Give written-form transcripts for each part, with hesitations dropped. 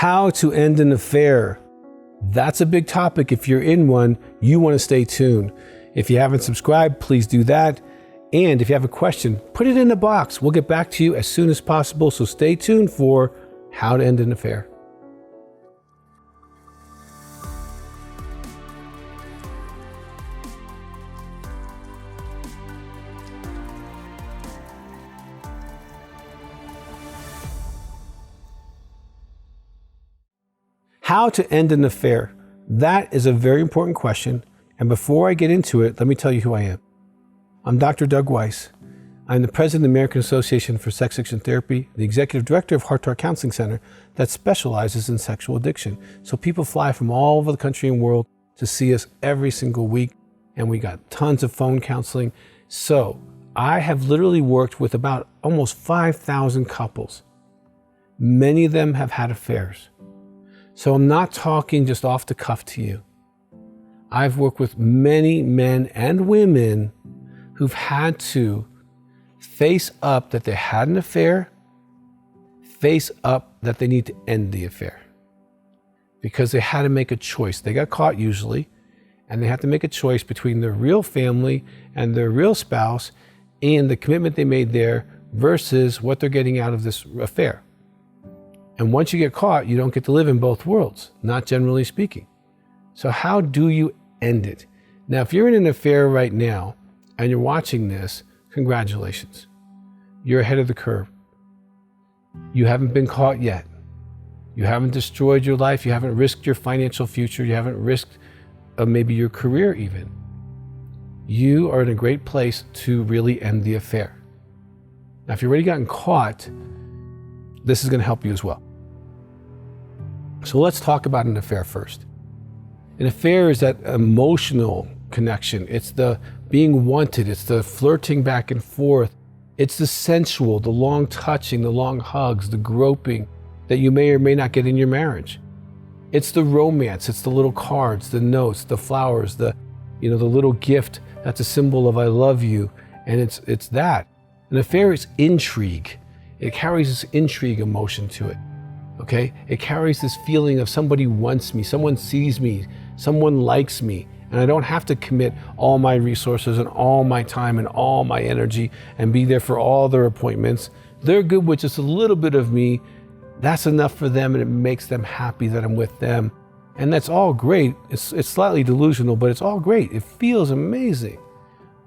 How to end an affair. That's a big topic. If you're in one, you want to stay tuned. If you haven't subscribed, please do that. And if you have a question, put it in the box. We'll get back to you as soon as possible. So stay tuned for How to End an Affair. How to end an affair. That is a very important question. And before I get into it, let me tell you who I am. I'm Dr. Doug Weiss. I'm the president of the American Association for Sex Addiction Therapy, the executive director of Heart to Heart Counseling Center that specializes in sexual addiction. So people fly from all over the country and world to see us every single week. And we got tons of phone counseling. So I have literally worked with about almost 5,000 couples. Many of them have had affairs. So I'm not talking just off the cuff to you. I've worked with many men and women who've had to face up that they had an affair, face up that they need to end the affair. Because they had to make a choice. They got caught usually, and they had to make a choice between their real family and their real spouse and the commitment they made there versus what they're getting out of this affair. And once you get caught, you don't get to live in both worlds, not generally speaking. So how do you end it? Now, if you're in an affair right now and you're watching this, congratulations. You're ahead of the curve. You haven't been caught yet. You haven't destroyed your life. You haven't risked your financial future. You haven't risked maybe your career even. You are in a great place to really end the affair. Now, if you've already gotten caught, this is going to help you as well. So let's talk about an affair first. An affair is that emotional connection. It's the being wanted. It's the flirting back and forth. It's the sensual, the long touching, the long hugs, the groping that you may or may not get in your marriage. It's the romance. It's the little cards, the notes, the flowers, the little gift that's a symbol of I love you. And it's that. An affair is intrigue. It carries this intrigue emotion to it, okay? It carries this feeling of somebody wants me, someone sees me, someone likes me, and I don't have to commit all my resources and all my time and all my energy and be there for all their appointments. They're good with just a little bit of me. That's enough for them, and it makes them happy that I'm with them. And that's all great. It's slightly delusional, but it's all great. It feels amazing,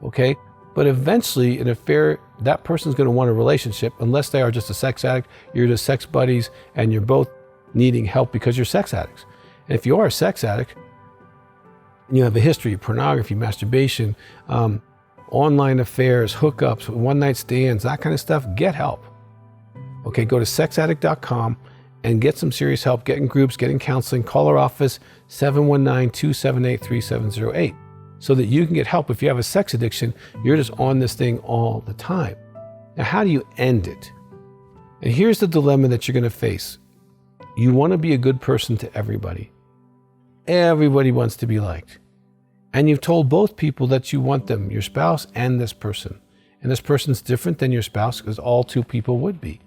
okay? But eventually, an affair, that person's going to want a relationship unless they are just a sex addict, you're just sex buddies, and you're both needing help because you're sex addicts. And if you are a sex addict, you have a history of pornography, masturbation, online affairs, hookups, one-night stands, that kind of stuff, get help. Okay, go to sexaddict.com and get some serious help, get in groups, get in counseling, call our office, 719-278-3708. So that you can get help. If you have a sex addiction, you're just on this thing all the time. Now, how do you end it? And here's the dilemma that you're going to face. You want to be a good person to everybody. Everybody wants to be liked. And you've told both people that you want them, your spouse and this person. And this person's different than your spouse because all two people would be.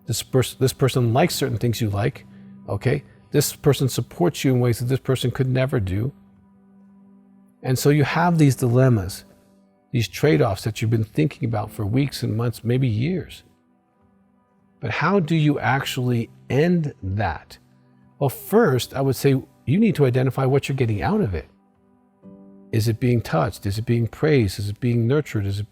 This person likes certain things you like, okay? This person supports you in ways that this person could never do. And so you have these dilemmas, these trade-offs that you've been thinking about for weeks and months, maybe years. But how do you actually end that? Well, first, I would say you need to identify what you're getting out of it. Is it being touched? Is it being praised? Is it being nurtured? Is it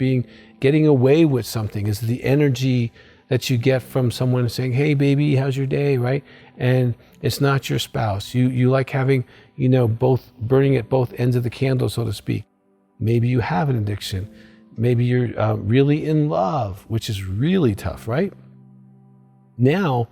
getting away with something? Is it the energy that you get from someone saying, hey baby, how's your day, right? And it's not your spouse. You like having, both burning at both ends of the candle, so to speak. Maybe you have an addiction. Maybe you're really in love, which is really tough, right? Now,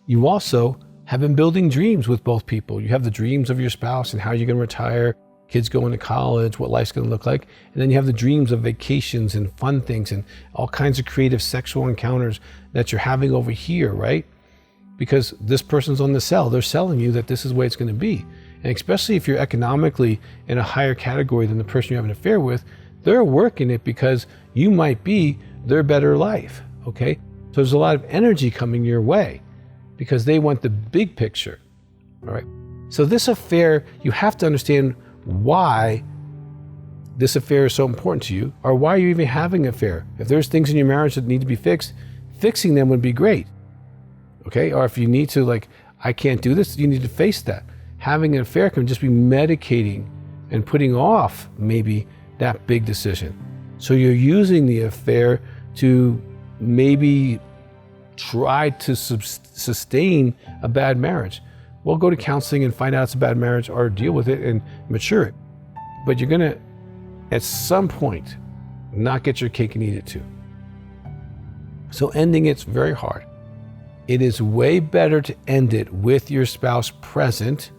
you also have been building dreams with both people. You have the dreams of your spouse and how you're going to retire, kids going to college, what life's going to look like. And then you have the dreams of vacations and fun things and all kinds of creative sexual encounters that you're having over here, right? Because this person's on the sell. They're selling you that this is the way it's going to be. And especially if you're economically in a higher category than the person you have an affair with, they're working it because you might be their better life, okay? So there's a lot of energy coming your way. because they want the big picture. All right. So this affair, you have to understand why this affair is so important to you, or why you're even having an affair. If there's things in your marriage that need to be fixed, fixing them would be great. Okay. Or if you need to, like, I can't do this, you need to face that. Having an affair can just be medicating and putting off maybe that big decision. So you're using the affair to maybe try to sustain a bad marriage. Well, go to counseling and find out it's a bad marriage, or deal with it and mature it. But you're gonna, at some point, not get your cake and eat it too. So ending it's very hard. It is way better to end it with your spouse present,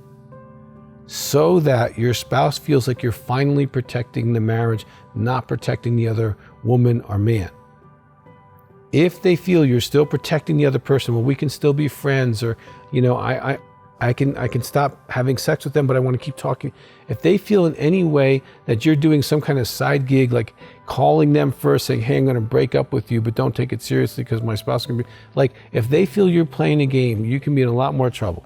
so that your spouse feels like you're finally protecting the marriage, not protecting the other woman or man. If they feel you're still protecting the other person, well, we can still be friends, or, you know, I can stop having sex with them, but I want to keep talking. If they feel in any way that you're doing some kind of side gig, like calling them first, saying, hey, I'm going to break up with you, but don't take it seriously because my spouse can be, like, if they feel you're playing a game, you can be in a lot more trouble.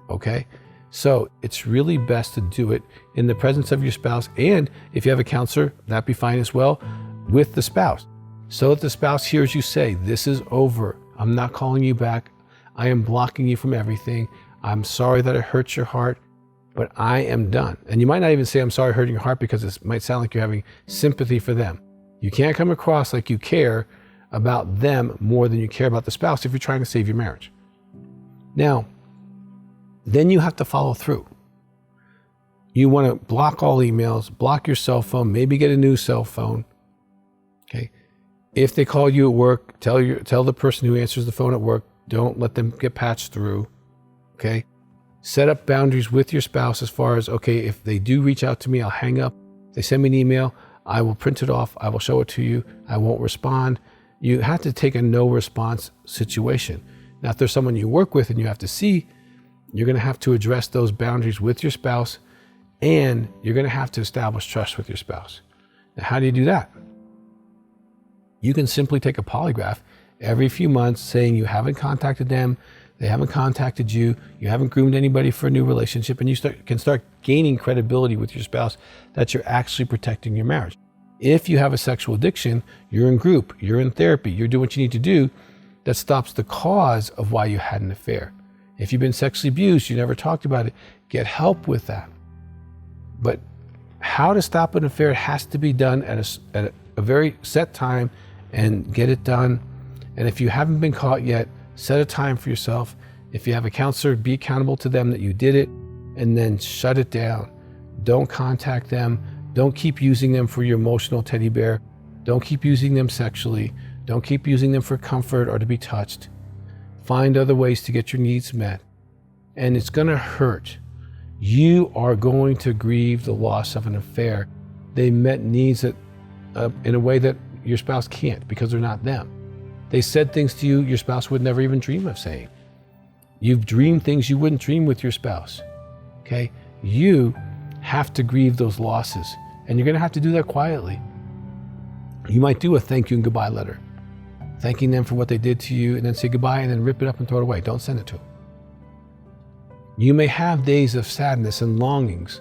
Okay? So it's really best to do it in the presence of your spouse. And if you have a counselor, that'd be fine as well, with the spouse. So that the spouse hears you say, this is over. I'm not calling you back. I am blocking you from everything. I'm sorry that it hurts your heart, but I am done. And you might not even say, I'm sorry hurting your heart, because it might sound like you're having sympathy for them. You can't come across like you care about them more than you care about the spouse if you're trying to save your marriage. Now, then you have to follow through. You want to block all emails, block your cell phone, maybe get a new cell phone. Okay. If they call you at work, tell the person who answers the phone at work, don't let them get patched through. Okay. Set up boundaries with your spouse as far as, okay, if they do reach out to me, I'll hang up. If they send me an email, I will print it off. I will show it to you. I won't respond. You have to take a no response situation. Now, if there's someone you work with and you have to see, you're going to have to address those boundaries with your spouse, and you're going to have to establish trust with your spouse. Now, how do you do that? You can simply take a polygraph every few months saying you haven't contacted them, they haven't contacted you, you haven't groomed anybody for a new relationship, and you can start gaining credibility with your spouse that you're actually protecting your marriage. If you have a sexual addiction, you're in group, you're in therapy, you're doing what you need to do that stops the cause of why you had an affair. If you've been sexually abused, you never talked about it, get help with that. But how to stop an affair has to be done at a very set time, and get it done. And if you haven't been caught yet, set a time for yourself. If you have a counselor, be accountable to them that you did it, and then shut it down. Don't contact them. Don't keep using them for your emotional teddy bear. Don't keep using them sexually. Don't keep using them for comfort or to be touched. Find other ways to get your needs met. And it's going to hurt. You are going to grieve the loss of an affair. They met needs that, in a way that your spouse can't, because they're not them. They said things to you your spouse would never even dream of saying. You've dreamed things you wouldn't dream with your spouse. Okay? You have to grieve those losses, and you're going to have to do that quietly. You might do a thank you and goodbye letter, thanking them for what they did to you, and then say goodbye, and then rip it up and throw it away. Don't send it to them. You may have days of sadness and longings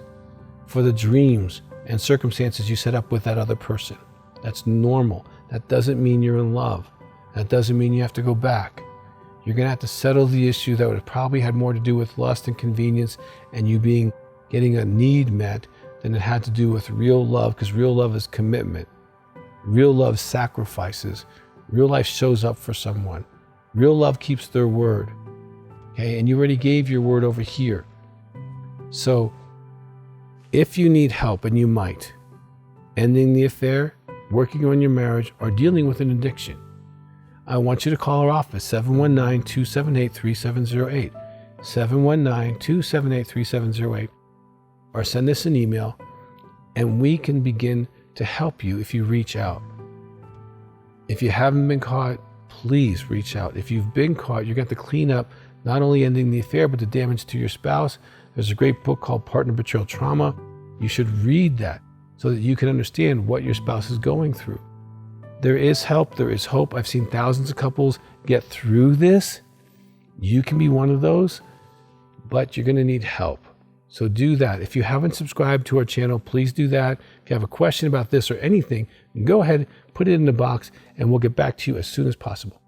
for the dreams and circumstances you set up with that other person. That's normal. That doesn't mean you're in love. That doesn't mean you have to go back. You're going to have to settle the issue that would have probably had more to do with lust and convenience and you getting a need met than it had to do with real love, because real love is commitment. Real love sacrifices. Real life shows up for someone. Real love keeps their word. Okay, and you already gave your word over here. So if you need help, and you might, ending the affair, working on your marriage, or dealing with an addiction, I want you to call our office, 719-278-3708, 719-278-3708, or send us an email, and we can begin to help you if you reach out. If you haven't been caught, please reach out. If you've been caught, you're going to have to clean up not only ending the affair, but the damage to your spouse. There's a great book called Partner Betrayal Trauma. You should read that so that you can understand what your spouse is going through. There is help. There is hope. I've seen thousands of couples get through this You can be one of those, but you're going to need help. So do that. If you haven't subscribed to our channel, please do that. If you have a question about this or anything, go ahead, put it in the box, and we'll get back to you as soon as possible.